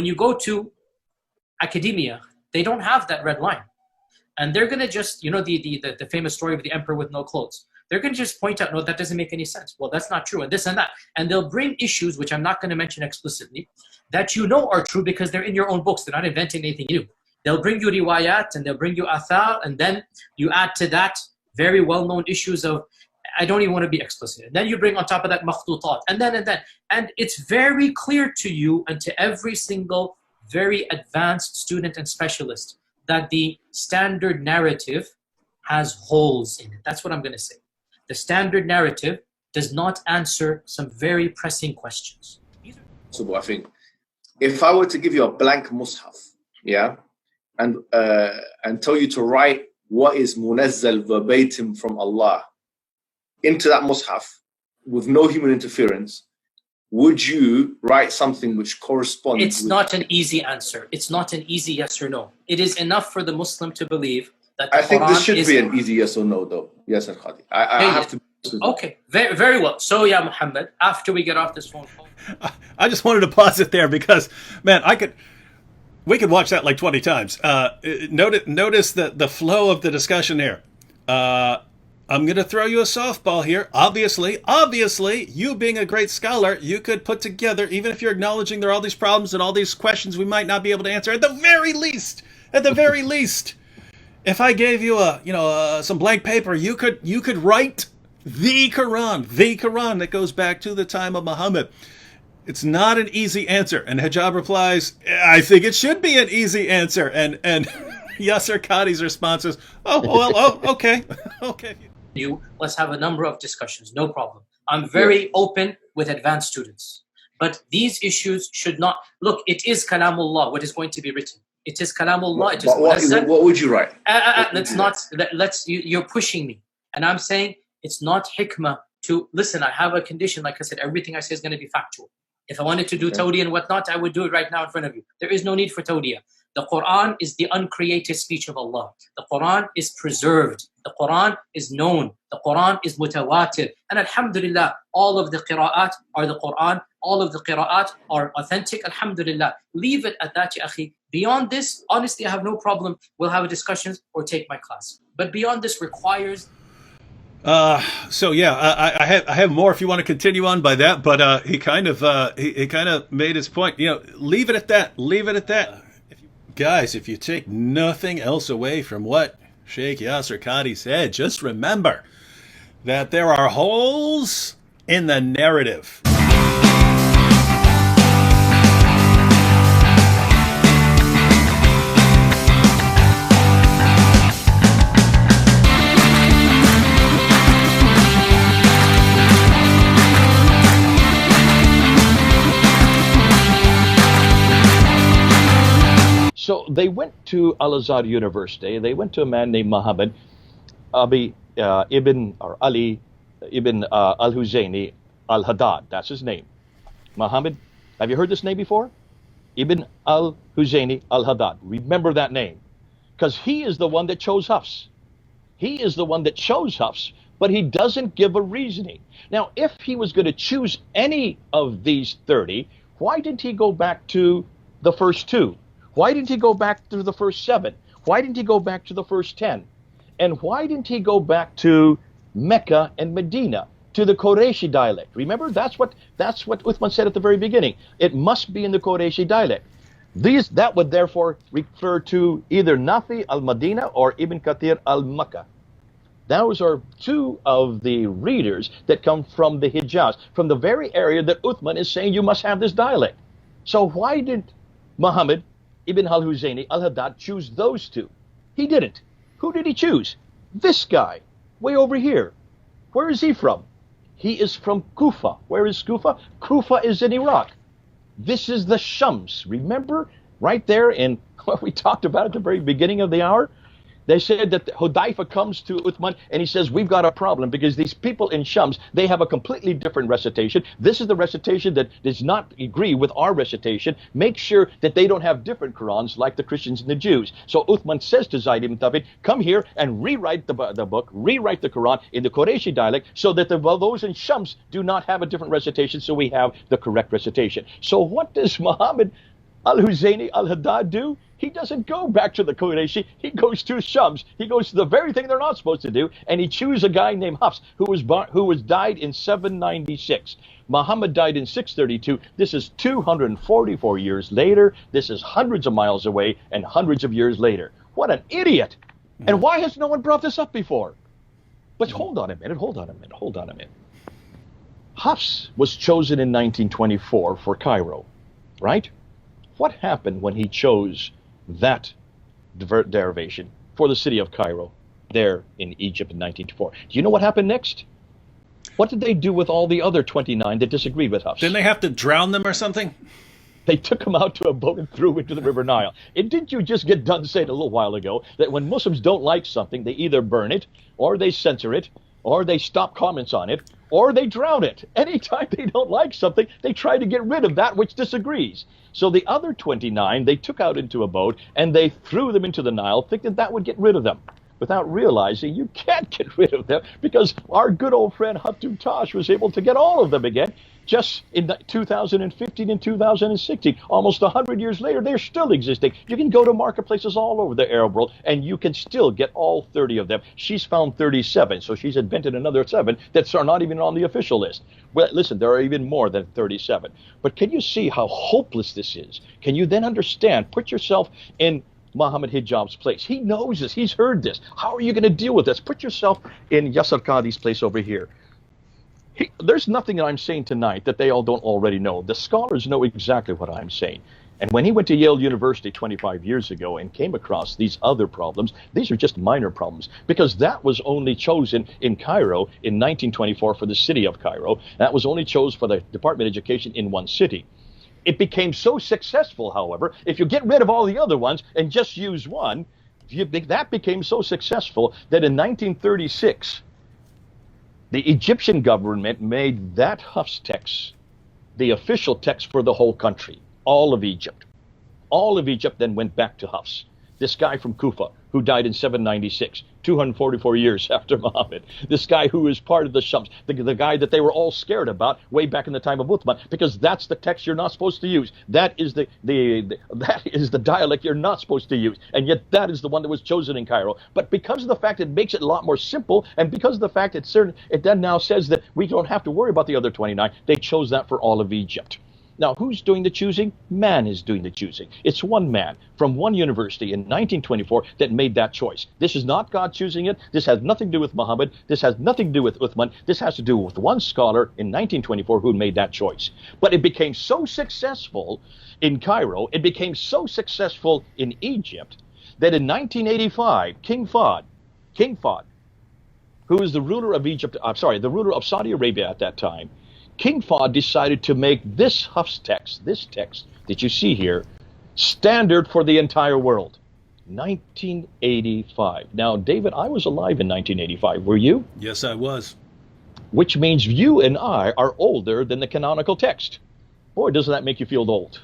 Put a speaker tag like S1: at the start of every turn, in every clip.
S1: When you go to academia, they don't have that red line. And they're going to just, the famous story of the emperor with no clothes. They're going to just point out, no, that doesn't make any sense. Well, that's not true, and this and that. And they'll bring issues, which I'm not going to mention explicitly, that are true because they're in your own books. They're not inventing anything new. They'll bring you riwayat, and they'll bring you athar, and then you add to that very well-known issues of, I don't even want to be explicit. And then you bring on top of that makhtutat, and then. And it's very clear to you and to every single very advanced student and specialist that the standard narrative has holes in it. That's what I'm going to say. The standard narrative does not answer some very pressing questions.
S2: So I think if I were to give you a blank mushaf, and tell you to write what is munazzal verbatim from Allah into that mushaf with no human interference, would you write something which corresponds?
S1: It's not an easy answer. It's not an easy yes or no. It is enough for the Muslim to believe that the
S2: I think
S1: Quran
S2: this should be an easy yes or no, though. Yasir Qadhi. I have to.
S1: Okay, very, very well. So, Muhammad, after we get off this phone call,
S3: I just wanted to pause it there because, man, we could watch that like 20 times. Notice the flow of the discussion here. I'm going to throw you a softball here. Obviously, you being a great scholar, you could put together, even if you're acknowledging there are all these problems and all these questions we might not be able to answer, at the very least, if I gave you some blank paper, you could write the Quran that goes back to the time of Muhammad. It's not an easy answer. And Hijab replies, I think it should be an easy answer. And Yasir Qadhi's response is, okay.
S1: Let's have a number of discussions, no problem. I'm very open with advanced students. But these issues should not, look, it is Kalamullah, what is going to be written. It is Kalamullah. It is
S2: what would you write?
S1: You're pushing me. And I'm saying it's not hikmah to, listen, I have a condition, like I said, everything I say is going to be factual. If I wanted to do tawdiyah and whatnot, I would do it right now in front of you. There is no need for tawdiyah. The Qur'an is the uncreated speech of Allah. The Qur'an is preserved. The Qur'an is known. The Qur'an is mutawatir. And alhamdulillah, all of the qira'at are the Qur'an. All of the qira'at are authentic. Alhamdulillah. Leave it at that, ya akhi. Beyond this, honestly, I have no problem. We'll have a discussion or take my class. But beyond this requires...
S3: I have more if you want to continue on by that, but he kind of made his point. Leave it at that. Guys, if you take nothing else away from what Sheikh Yasir Qadhi said, just remember that there are holes in the narrative.
S4: So they went to Al-Azhar University. They went to a man named Muhammad Ali ibn al-Huzayni al-Haddad. That's his name. Muhammad, have you heard this name before? Ibn al-Huzayni al-Haddad. Remember that name. Because he is the one that chose Hafs. But he doesn't give a reasoning. Now, if he was going to choose any of these 30, why didn't he go back to the first 2? Why didn't he go back to the first 7? Why didn't he go back to the first 10? And why didn't he go back to Mecca and Medina, to the Qurayshi dialect? Remember, that's what Uthman said at the very beginning. It must be in the Qurayshi dialect. That would therefore refer to either Nafi al-Madina or Ibn Kathir al-Makkah. Those are 2 of the readers that come from the Hijaz, from the very area that Uthman is saying you must have this dialect. So why did Muhammad Ibn al-Huzayni al-Haddad choose those 2? He didn't. Who did he choose? This guy, way over here. Where is he from? He is from Kufa. Where is Kufa? Kufa is in Iraq. This is the Shams. Remember, right there in what we talked about at the very beginning of the hour? They said that Hudayfa comes to Uthman and he says, we've got a problem because these people in Shams, they have a completely different recitation. This is the recitation that does not agree with our recitation. Make sure that they don't have different Qurans like the Christians and the Jews. So Uthman says to Zayd ibn Thabit, come here and rewrite the book, rewrite the Quran in the Qurayshi dialect so that those in Shams do not have a different recitation, so we have the correct recitation. So what does Muhammad Al-Husayni al-Haddad do? He doesn't go back to the Qurayshi. He goes to Shams. He goes to the very thing they're not supposed to do, and he chooses a guy named Hafs who was died in 796. Muhammad died in 632. This is 244 years later. This is hundreds of miles away and hundreds of years later. What an idiot! And why has no one brought this up before? But hold on a minute. Hafs was chosen in 1924 for Cairo, right? What happened when he chose that derivation for the city of Cairo there in Egypt in 1924? Do you know what happened next? What did they do with all the other 29 that disagreed with Hafs?
S3: Didn't they have to drown them or something?
S4: They took him out to a boat and threw him into the River Nile. And didn't you just get done saying a little while ago that when Muslims don't like something, they either burn it, or they censor it, or they stop comments on it, or they drown it. Anytime they don't like something, they try to get rid of that which disagrees. So the other 29, they took out into a boat, and they threw them into the Nile, thinking that would get rid of them, without realizing you can't get rid of them, because our good old friend Hatem Tash was able to get all of them again, just in 2015 and 2016. Almost 100 years later, they're still existing. You can go to marketplaces all over the Arab world, and you can still get all 30 of them. She's found 37, so she's invented another 7 that are not even on the official list. Well, listen, there are even more than 37. But can you see how hopeless this is? Can you then understand? Put yourself in Muhammad Hijab's place. He knows this. He's heard this. How are you going to deal with this? Put yourself in Yasir Qadhi's place over here. There's nothing that I'm saying tonight that they all don't already know. The scholars know exactly what I'm saying. And when he went to Yale University 25 years ago and came across these other problems, these are just minor problems, because that was only chosen in Cairo in 1924 for the city of Cairo. That was only chosen for the Department of Education in one city. It became so successful, however, if you get rid of all the other ones and just use one, that became so successful that in 1936, the Egyptian government made that Hafs text the official text for the whole country, all of Egypt. All of Egypt then went back to Hafs. This guy from Kufa, who died in 796, 244 years after Muhammad. This guy who is part of the Shams, the guy that they were all scared about way back in the time of Uthman, because that's the text you're not supposed to use. That is that is the dialect you're not supposed to use. And yet that is the one that was chosen in Cairo. But because of the fact it makes it a lot more simple, and because of the fact it then now says that we don't have to worry about the other 29, they chose that for all of Egypt. Now, who's doing the choosing? Man is doing the choosing. It's one man from one university in 1924 that made that choice. This is not God choosing it. This has nothing to do with Muhammad. This has nothing to do with Uthman. This has to do with one scholar in 1924 who made that choice. But it became so successful in Cairo, it became so successful in Egypt, that in 1985, King Fahd, who is the ruler of Egypt, the ruler of Saudi Arabia at that time, King Fahd decided to make this Hafs text, this text that you see here, standard for the entire world. 1985. Now, David, I was alive in 1985. Were you?
S3: Yes, I was.
S4: Which means you and I are older than the canonical text. Boy, doesn't that make you feel old.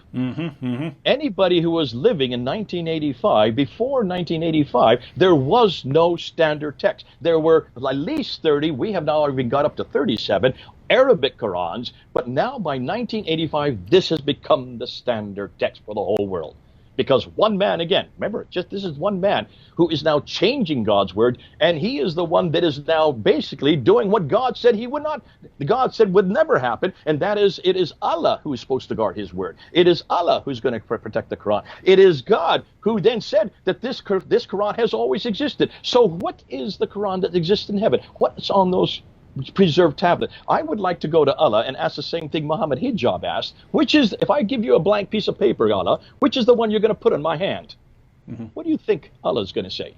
S4: Anybody who was living in 1985, before 1985, there was no standard text. There were at least 30. We have now even got up to 37 Arabic Qur'ans. But now by 1985, this has become the standard text for the whole world. Because one man, again, remember, this is one man who is now changing God's word, and he is the one that is now basically doing what God said he would not, God said would never happen, and that is, it is Allah who is supposed to guard his word. It is Allah who's going to protect the Quran. It is God who then said that this Quran has always existed. So what is the Quran that exists in heaven? What's on those preserved tablet? I would like to go to Allah and ask the same thing Muhammad Hijab asked, which is, if I give you a blank piece of paper, Allah, which is the one you're going to put in my hand? What do you think Allah is going to say?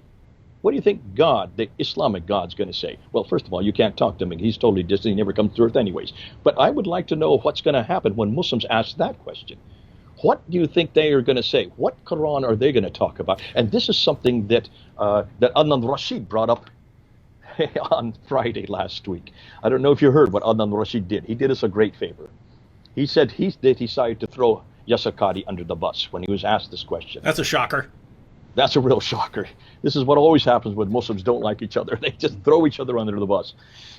S4: What do you think God, the Islamic God's going to say? Well, first of all, you can't talk to him. He's totally distant. He never comes to earth anyways. But I would like to know what's going to happen when Muslims ask that question. What do you think they are going to say? What Quran are they going to talk about? And this is something that Adnan Rashid brought up on Friday last week. I don't know if you heard what Adnan Rashid did. He did us a great favor. He said he decided to throw Yasir Qadhi under the bus when he was asked this question.
S3: That's a shocker.
S4: That's a real shocker. This is what always happens when Muslims don't like each other. They just throw each other under the bus.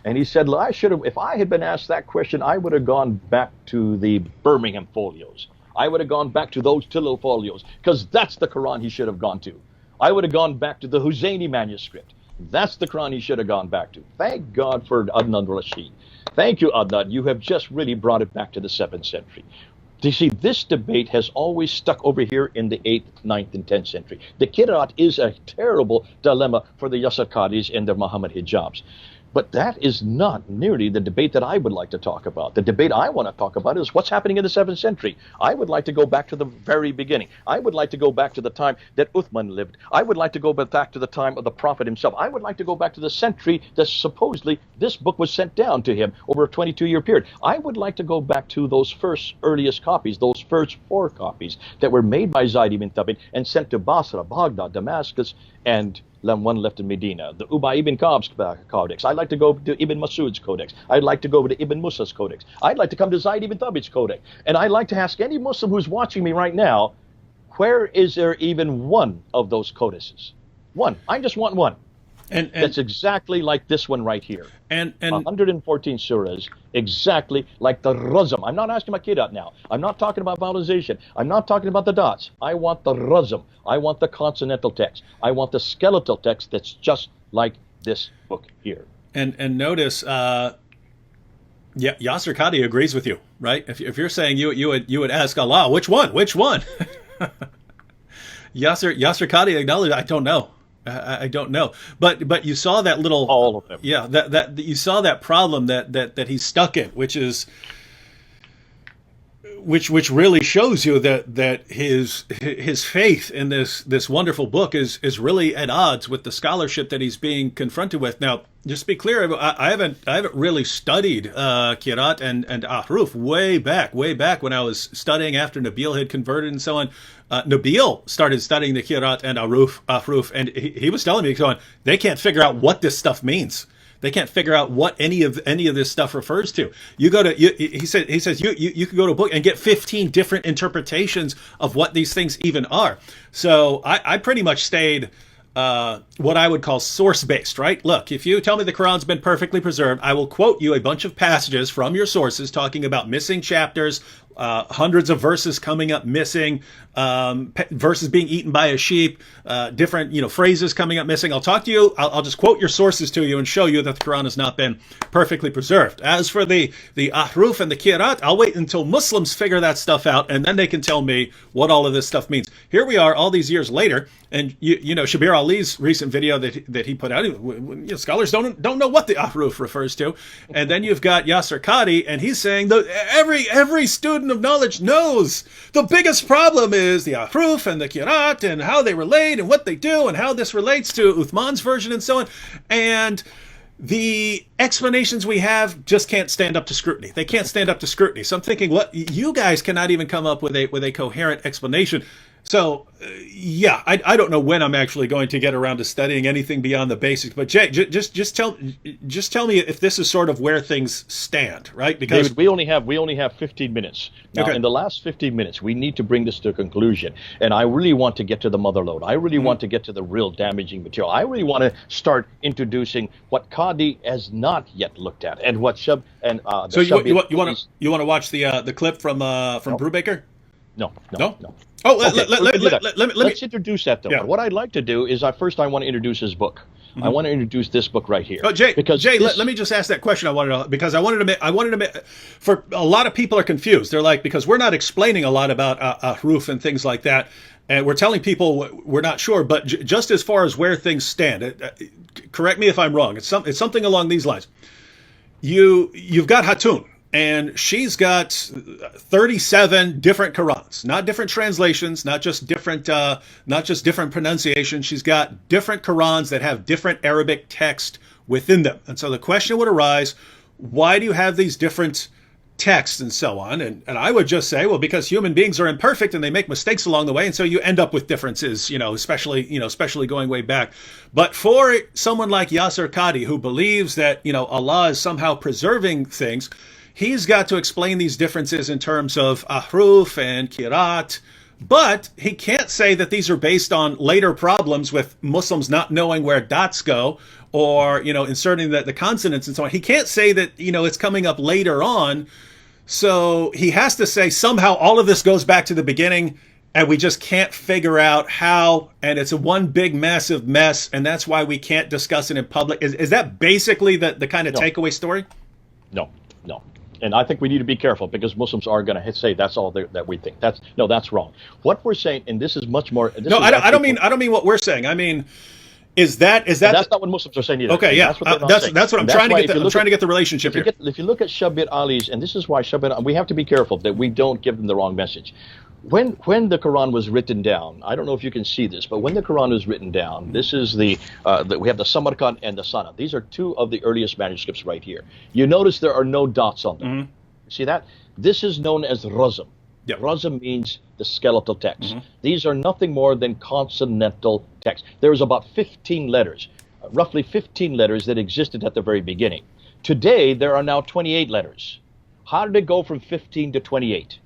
S4: And he said, if I had been asked that question, I would have gone back to the Birmingham folios. I would have gone back to those Tilal folios, because that's the Quran he should have gone to. I would have gone back to the Husseini manuscript. That's the Quran he should have gone back to. Thank God for Adnan Rashid. Thank you, Adnan. You have just really brought it back to the 7th century. You see, this debate has always stuck over here in the 8th, 9th, and 10th century. The Qira'at is a terrible dilemma for the Yasir Qadhis and the Muhammad hijabs. But that is not nearly the debate that I would like to talk about. The debate I want to talk about is what's happening in the 7th century. I would like to go back to the very beginning. I would like to go back to the time that Uthman lived. I would like to go back to the time of the Prophet himself. I would like to go back to the century that supposedly this book was sent down to him over a 22-year period. I would like to go back to those first earliest copies, those first 4 copies that were made by Zayd ibn Thabit and sent to Basra, Baghdad, Damascus, and one left in Medina, the Ubay ibn Ka'b's codex. I'd like to go to Ibn Masud's codex. I'd like to go to Ibn Musa's codex. I'd like to come to Zayd ibn Thabit's codex. And I'd like to ask any Muslim who's watching me right now, where is there even one of those codices? One. I just want one. And that's exactly like this one right here. And 114 surahs, exactly like the Razm. I'm not asking my kid out now. I'm not talking about vowelization. I'm not talking about the dots. I want the Razm. I want the consonantal text. I want the skeletal text that's just like this book here.
S3: And notice, Yasir Qadhi agrees with you, right? If you're saying you would ask Allah, which one? Yasir Qadhi acknowledged, I don't know. I don't know, but you saw that little,
S4: all of them.
S3: Yeah, that you saw that problem that he's stuck in, which really shows you that his faith in this wonderful book is really at odds with the scholarship that he's being confronted with. Now, just to be clear, I haven't really studied Qira'at and Ahruf way back when I was studying after Nabil had converted and so on. Nabil started studying the Qira'at and Ahruf, and he was telling me, going, they can't figure out what this stuff means. They can't figure out what any of this stuff refers to. You go to he says you could go to a book and get 15 different interpretations of what these things even are. So I pretty much stayed what I would call source-based, right? Look, if you tell me the Quran's been perfectly preserved, I will quote you a bunch of passages from your sources talking about missing chapters, hundreds of verses coming up missing, verses being eaten by a sheep, different phrases coming up missing. I'll talk to you. I'll just quote your sources to you and show you that the Quran has not been perfectly preserved. As for the Ahruf and the Qira'at, I'll wait until Muslims figure that stuff out, and then they can tell me what all of this stuff means. Here we are, all these years later, and Shabir Ali's recent video that he put out, scholars don't know what the Ahruf refers to, and then you've got Yasir Qadhi, and he's saying that every student of knowledge knows the biggest problem is the Ahruf and the Qira'at and how they relate and what they do and how this relates to Uthman's version and so on, and the explanations we have just can't stand up to scrutiny. They can't stand up to scrutiny. So I'm thinking, what, you guys cannot even come up with a coherent explanation. So, I don't know when I'm actually going to get around to studying anything beyond the basics. But Jay, just tell me if this is sort of where things stand, right? Because
S4: David, we only have 15 minutes. Now, in the last 15 minutes, we need to bring this to a conclusion. And I really want to get to the mother lode. I really want to get to the real damaging material. I really want to start introducing what Qadhi has not yet looked at, and what Shab and
S3: so you want to watch the clip from Brubaker?
S4: No.
S3: Oh,
S4: okay,
S3: let's
S4: introduce that though.
S3: Yeah.
S4: But what I'd like to do is I want to introduce his book. I want to introduce this book right here.
S3: Oh, Jay, let me just ask that question. I wanted to for a lot of people are confused. They're like, because we're not explaining a lot about Ahruf and things like that, and we're telling people we're not sure. But just as far as where things stand, correct me if I'm wrong. It's something along these lines. You've got Hatun. And she's got 37 different Qurans, not different translations, not just different pronunciations. She's got different Qurans that have different Arabic text within them. And so the question would arise, why do you have these different texts and so on? And I would just say, well, because human beings are imperfect and they make mistakes along the way, and so you end up with differences, especially going way back. But for someone like Yasir Qadhi, who believes that Allah is somehow preserving things, he's got to explain these differences in terms of Ahruf and Qira'at, but he can't say that these are based on later problems with Muslims not knowing where dots go, or inserting the consonants and so on. He can't say that it's coming up later on. So he has to say somehow all of this goes back to the beginning, and we just can't figure out how, and it's a one big massive mess, and that's why we can't discuss it in public. Is that basically the kind of takeaway story?
S4: No. And I think we need to be careful, because Muslims are going to say that's all that we think. That's wrong. What we're saying, and this is much more.
S3: I don't mean what we're saying. I mean, is that
S4: that's not what Muslims are saying either.
S3: Okay, yeah, that's what I'm trying to get. I'm trying to get the relationship here.
S4: If you look at Shabir Ali's, and this is why we have to be careful that we don't give them the wrong message. When the Quran was written down, I don't know if you can see this, but when the Quran was written down, this is we have the Samarkand and the Sana. These are two of the earliest manuscripts right here. You notice there are no dots on them. Mm-hmm. See that? This is known as Razm. Yep. Razm means the skeletal text. Mm-hmm. These are nothing more than consonantal text. There's about 15 letters, roughly 15 letters that existed at the very beginning. Today, there are now 28 letters. How did it go from 15 to 28?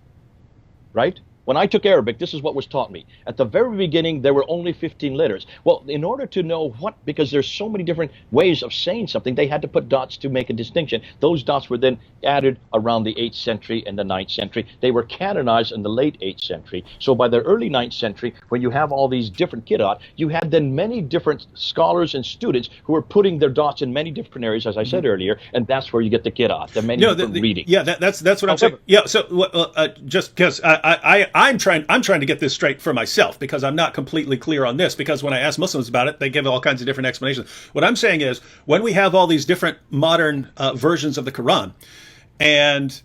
S4: Right? When I took Arabic, this is what was taught me. At the very beginning, there were only 15 letters. Well, in order to know because there's so many different ways of saying something, they had to put dots to make a distinction. Those dots were then added around the 8th century and the 9th century. They were canonized in the late 8th century. So by the early 9th century, when you have all these different Qira'at, you had then many different scholars and students who were putting their dots in many different areas, as I said earlier, and that's where you get the Qira'at, the many different readings.
S3: Yeah, that's what I'm saying. Yeah, so just because I'm trying to get this straight for myself, because I'm not completely clear on this, because when I ask Muslims about it, they give all kinds of different explanations. What I'm saying is, when we have all these different modern versions of the Quran, and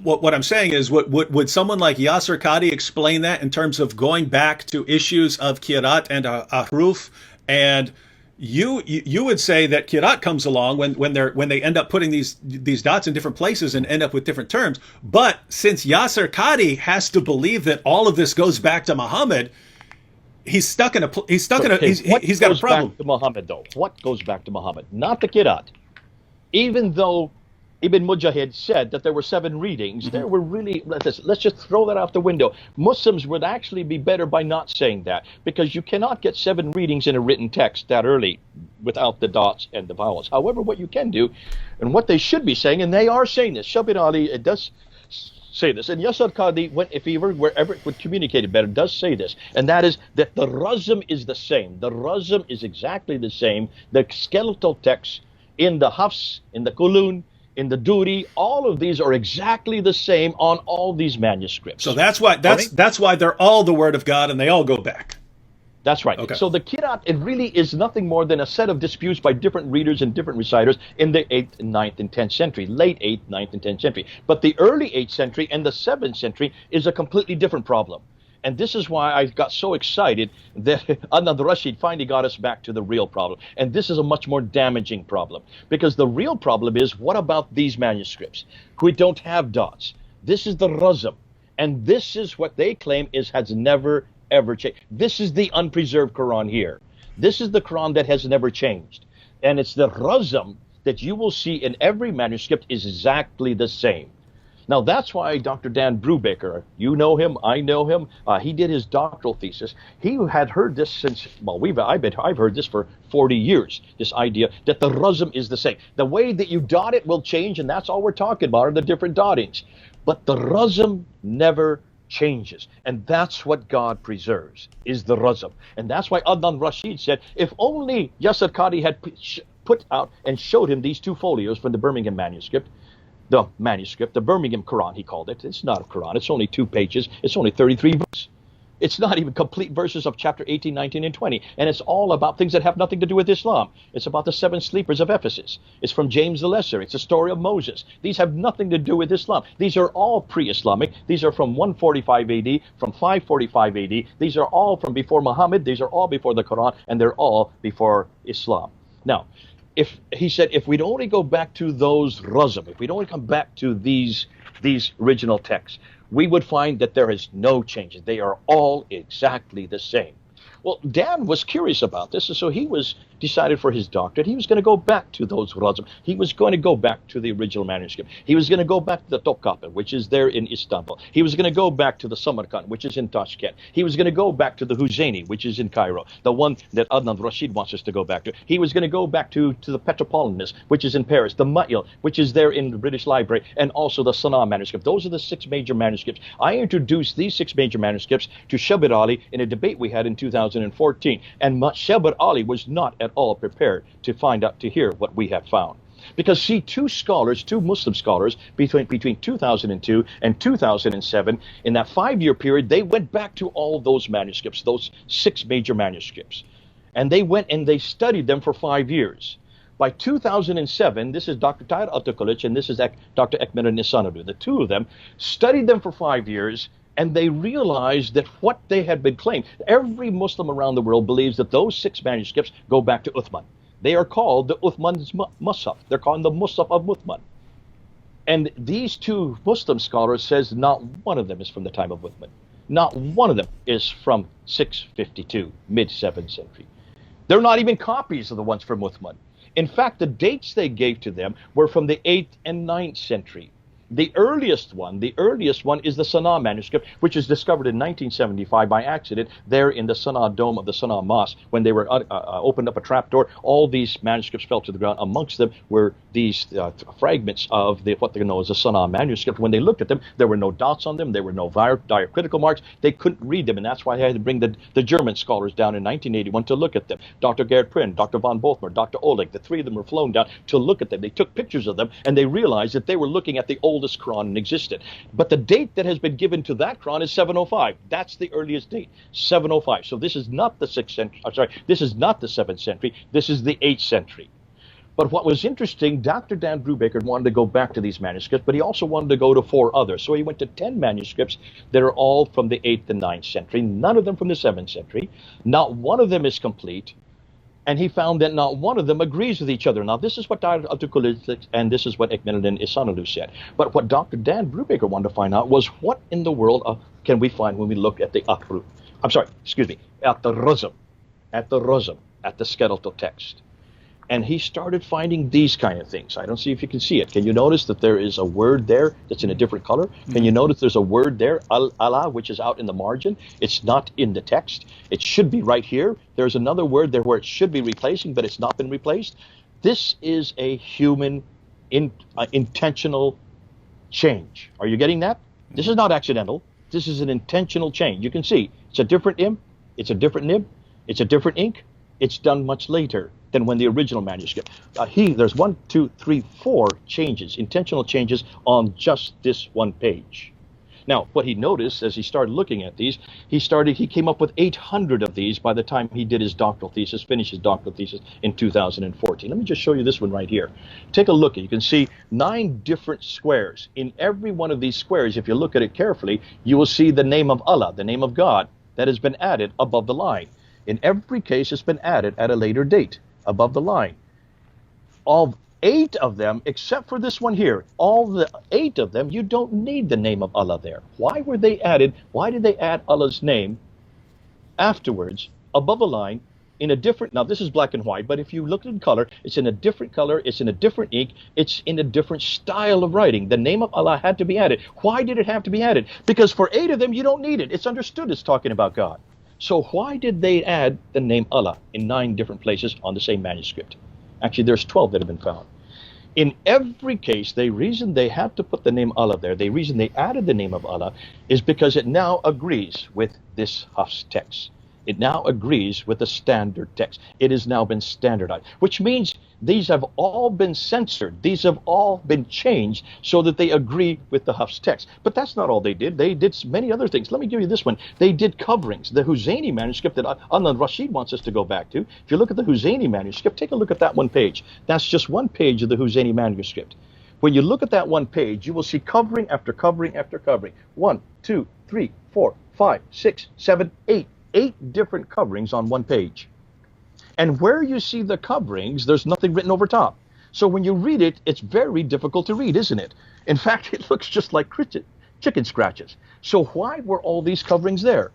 S3: what I'm saying is, would someone like Yasir Qadhi explain that in terms of going back to issues of Qira'at and Ahruf? And you would say that Qira'at comes along when they end up putting these dots in different places and end up with different terms. But since Yasir Qadhi has to believe that all of this goes back to Muhammad, he's got a problem.
S4: Back to Muhammad, though? What goes back to Muhammad? Not the Qira'at. Even though Ibn Mujahid said that there were 7 readings, there were really, let's just throw that out the window. Muslims would actually be better by not saying that, because you cannot get 7 readings in a written text that early without the dots and the vowels. However, what you can do, and what they should be saying, and they are saying this, Shabir Ali does say this, and Yasir Qadhi, if he wherever it would communicate it better, does say this, and that is that the Razm is the same. The Razm is exactly the same. The skeletal text in the Hafs, in the Kulun, in the Duri, all of these are exactly the same on all these manuscripts.
S3: So that's why they're all the Word of God, and they all go back.
S4: That's right. Okay. So the Qira'at, it really is nothing more than a set of disputes by different readers and different reciters in the 8th, 9th, and 10th century, late 8th, 9th, and 10th century. But the early 8th century and the 7th century is a completely different problem. And this is why I got so excited that Adnan Rashid finally got us back to the real problem. And this is a much more damaging problem, because the real problem is, what about these manuscripts who don't have dots? This is the Razm. And this is what they claim has never, ever changed. This is the unpreserved Quran here. This is the Quran that has never changed. And it's the Razm that you will see in every manuscript is exactly the same. Now, that's why Dr. Dan Brubaker, you know him, I know him, he did his doctoral thesis. He had heard this since, I've heard this for 40 years, this idea that the Razm is the same. The way that you dot it will change, and that's all we're talking about are the different dottings. But the Razm never changes, and that's what God preserves, is the Razm. And that's why Adnan Rashid said, if only Yasir Qadhi had put out and showed him these 2 folios from the Birmingham manuscript, the Birmingham Quran, he called it. It's not a Quran. It's only 2 pages. It's only 33 verses. It's not even complete verses of chapter 18, 19, and 20. And it's all about things that have nothing to do with Islam. It's about the 7 sleepers of Ephesus. It's from James the Lesser. It's the story of Moses. These have nothing to do with Islam. These are all pre-Islamic. These are from 145 AD, from 545 AD. These are all from before Muhammad. These are all before the Quran, and they're all before Islam. Now, if we'd only go back to those Razm, if we'd only come back to these original texts, we would find that there is no changes. They are all exactly the same. Well, Dan was curious about this, and so he was decided for his doctorate, he was going to go back to those razm. He was going to go back to the original manuscript. He was going to go back to the Topkapi, which is there in Istanbul. He was going to go back to the Samarkand, which is in Tashkent. He was going to go back to the Husseini, which is in Cairo, the one that Adnan Rashid wants us to go back to. He was going to go back to the Petropolitanus, which is in Paris, the Ma'il, which is there in the British Library, and also the Sana'a manuscript. Those are the 6 major manuscripts. I introduced these 6 major manuscripts to Shabir Ali in a debate we had in 2014, and Shabir Ali was not at all prepared to find out, to hear what we have found. Because see, 2 Muslim scholars, between 2002 and 2007, in that 5-year period, they went back to all those manuscripts, those 6 major manuscripts. And they went and they studied them for 5 years. By 2007, this is Dr. Tahir Atakulic and this is Dr. Ekmeluddin Ihsanolou. The 2 of them studied them for 5 years, and they realized that what they had been claimed, every Muslim around the world believes that those 6 manuscripts go back to Uthman. They are called the Uthman's Musaf. They're called the Musaf of Uthman. And these 2 Muslim scholars says not one of them is from the time of Uthman. Not one of them is from 652, mid-7th century. They're not even copies of the ones from Uthman. In fact, the dates they gave to them were from the 8th and 9th century. The earliest one is the Sana'a manuscript, which was discovered in 1975 by accident there in the Sana'a dome of the Sana'a Mosque. When they were opened up a trapdoor, all these manuscripts fell to the ground. Amongst them were these fragments of what they know as the Sana'a manuscript. When they looked at them, there were no dots on them. There were no diacritical marks. They couldn't read them, and that's why they had to bring the German scholars down in 1981 to look at them. Dr. Gerd Prynne, Dr. von Bothmer, Dr. Oleg, the 3 of them were flown down to look at them. They took pictures of them, and they realized that they were looking at the oldest Quran in existence. But the date that has been given to that Quran is 705. That's the earliest date, 705. So this is not the 6th century. This is not the 7th century. This is the 8th century. But what was interesting, Dr. Dan Brubaker wanted to go back to these manuscripts, but he also wanted to go to 4 others. So he went to 10 manuscripts that are all from the 8th and 9th century, none of them from the 7th century. Not one of them is complete. And he found that not one of them agrees with each other. Now, this is what Dr. Atakulic and this is what Ekmeluddin Ihsanolou said. But what Dr. Dan Brubaker wanted to find out was what in the world can we find when we look at the Ahruf? At the Razm, at the skeletal text. And he started finding these kind of things. I don't see if you can see it. Can you notice that there is a word there that's in a different color? Can you notice there's a word there, Allah, which is out in the margin? It's not in the text. It should be right here. There's another word there where it should be replacing, but it's not been replaced. This is a human intentional change. Are you getting that? This is not accidental. This is an intentional change. You can see it's a different imp, it's a different nib, it's a different ink. It's done much later than when the original manuscript. There's 1, 2, 3, 4 changes, intentional changes on just this one page. Now, what he noticed as he started looking at these, he came up with 800 of these by the time he did his doctoral thesis, finished his doctoral thesis in 2014. Let me just show you this one right here. Take a look. You can see 9 different squares. In every one of these squares, if you look at it carefully, you will see the name of Allah, the name of God, that has been added above the line. In every case, it's been added at a later date, above the line. Of 8 of them, except for this one here, all the 8 of them, you don't need the name of Allah there. Why were they added? Why did they add Allah's name afterwards, above a line, in a different, now this is black and white, but if you look at it in color, it's in a different color, it's in a different ink, it's in a different style of writing. The name of Allah had to be added. Why did it have to be added? Because for 8 of them, you don't need it. It's understood it's talking about God. So why did they add the name Allah in 9 different places on the same manuscript? Actually, there's 12 that have been found. In every case, the reason they had to put the name Allah there, the reason they added the name of Allah, is because it now agrees with this Hafs text. It now agrees with the standard text. It has now been standardized, which means these have all been censored. These have all been changed so that they agree with the Hafs text. But that's not all they did. They did many other things. Let me give you this one. They did coverings. The Husseini manuscript that Adnan Rashid wants us to go back to. If you look at the Husseini manuscript, take a look at that one page. That's just one page of the Husseini manuscript. When you look at that one page, you will see covering after covering after covering. 1, 2, 3, 4, 5, 6, 7, 8. 8 different coverings on one page. And where you see the coverings, there's nothing written over top. So when you read it, it's very difficult to read, isn't it? In fact, it looks just like chicken scratches. So why were all these coverings there?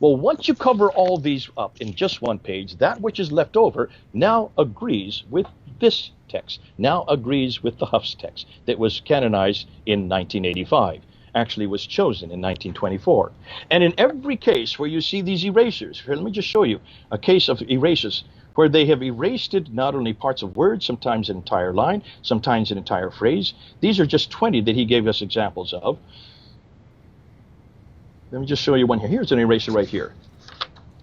S4: Well, once you cover all these up in just one page, that which is left over now agrees with this text, now agrees with the Hafs text that was canonized in 1985, actually was chosen in 1924. And in every case where you see these erasures, here, let me just show you a case of erasures where they have erased it, not only parts of words, sometimes an entire line, sometimes an entire phrase. These are just 20 that he gave us examples of. Let me just show you one here. Here's an eraser right here.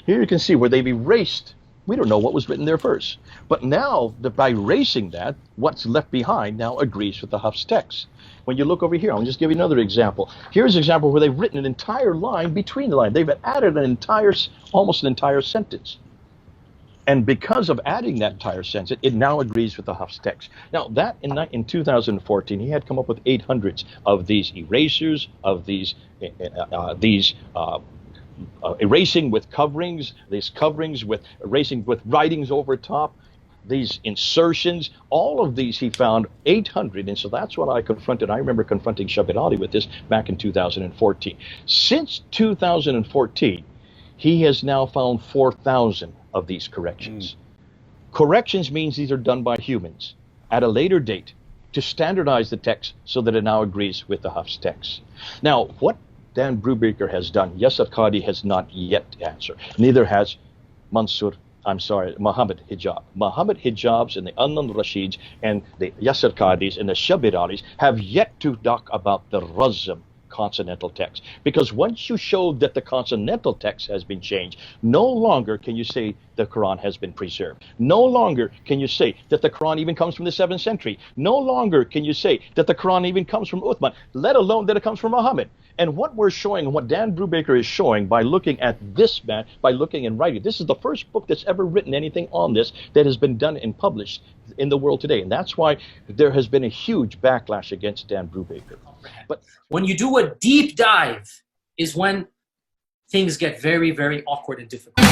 S4: Here you can see where they've erased. We don't know what was written there first. But now, by erasing that, what's left behind now agrees with the Hafs text. When you look over here, I'll just give you another example. Here's an example where they've written an entire line between the line. They've added an entire, almost an entire sentence. And because of adding that entire sentence, it now agrees with the Hafs text. Now, that in 2014, he had come up with 800 of these erasures, of these erasing with coverings, these coverings with erasing with writings over top, these insertions, all of these he found 800. And so that's what I confronted. I remember confronting Shabir Ali with this back in 2014. Since 2014, he has now found 4,000 of these corrections. Corrections means these are done by humans at a later date to standardize the text so that it now agrees with the Hafs text. Now, what Dan Brubaker has done, Yasir Qadhi has not yet answered. Neither has Muhammad Hijab. Muhammad Hijabs and the Anand Rashids and the Yasir Qadhis and the Shabir Alis have yet to talk about the Razm consonantal text. Because once you show that the consonantal text has been changed, no longer can you say the Quran has been preserved. No longer can you say that the Quran even comes from the 7th century. No longer can you say that the Quran even comes from Uthman, let alone that it comes from Muhammad. And what we're showing, and what Dan Brubaker is showing by looking at this man, by looking and writing, this is the first book that's ever written anything on this that has been done and published in the world today. And that's why there has been a huge backlash against Dan Brubaker. But
S1: when you do a deep dive is when things get very, very awkward and difficult.